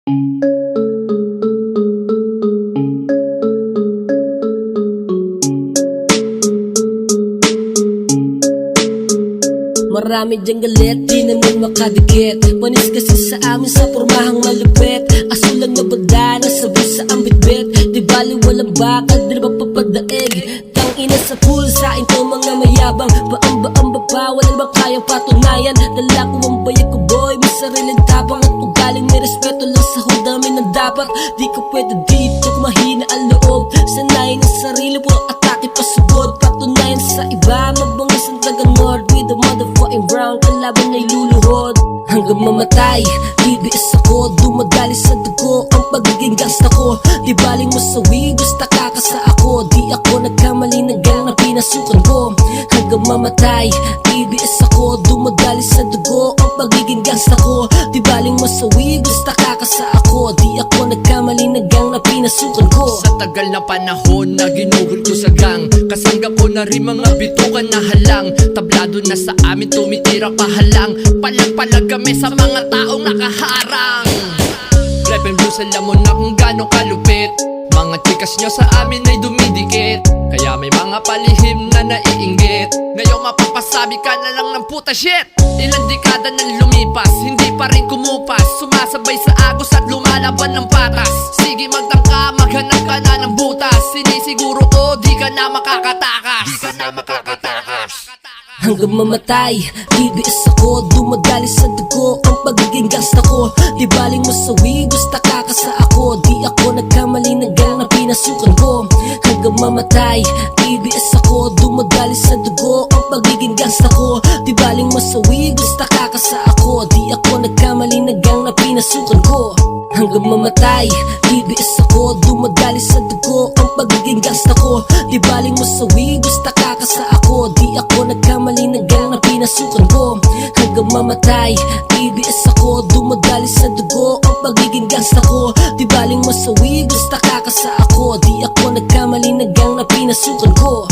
Marami dyang galit, di naman makadikit. Panis kasi sa amin sa pormahang malupit. Aso lang na bada, nasabi sa ambit-bit. Di bali walang bakal, di ba papadaig. Tangina sa pool, sa to mga mayabang. Baamba-amba pa, wala ba kayang patunayan. Dala ko ang bayag ko boy, may sariling tapang. At ugaling may respeto lang sa hudamin ng dapat. Di ka pwede dito, kumahina ang loob. Sanayin ang sarili, puro atake pasubod. Patunayan sa iba, mabangis ang taga-nord. With the motherfucking brown, kalaban ay luluhod. Hanggang mamatay, BBS ako. Dumadali sa dugo ang pagiging gangsta ko. Di baling masawi, basta kakasa ako. Di ako nagkamali ng gang na pinasukan ko. Hanggang mamatay, BBS ako. Dumadali sa dugo ang pagiging gangsta ko. Di baling masawi, basta kakasa ako. Di ako nagkamali ng gang na pinasukan ko. Sa tagal na panahon na ginuhol ko sa gang, kasangga ko na rin mga bitukan na halang. Tablado na sa amin tumitira pahalang. Palag-palag kami sa mga taong nakaharang. Black and blue, alam mo na kung gano'ng kalupit. Mga chikas nyo sa amin ay dumidikit. Kaya may mga palihim na naiinggit. Ngayon mapapasabi ka na lang ng puta shit. Ilang dekada nang lumipas, hindi pa rin kumupas. Sumasabay sa agos at lumalaban ng patas. Sige magtangka, maghanap ka na ng butas. Sinisiguro ko, di ka na makakatakas. Di ka na makakatakas. Hanggang mamatay, BBS ako. Dumadali sa dugo ang pagiging gangsta ko. Di baling masawi, basta kakasa ako. Di ako nagkamali ng gang na pinasukan ko. Hanggang mamatay, BBS ako. Dumadali sa dugo ang pagiging gangsta ko. Di baling masawi, basta kakasa ako. Di ako nagkamali ng gang na pinasukan ko. Hanggang mamatay, BBS ako. Dumadali sa dugo ang pagiging gangsta ko. Di baling masawi, basta kakasa ako. Di ako nagkamali ng gang na pinasukan ko. Hanggang mamatay, BBS ako. Dumadali sa dugo ang pagiging gangsta ko. Di baling masawi, basta kakasa ako. Di ako nagkamali ng gang na pinasukan ko.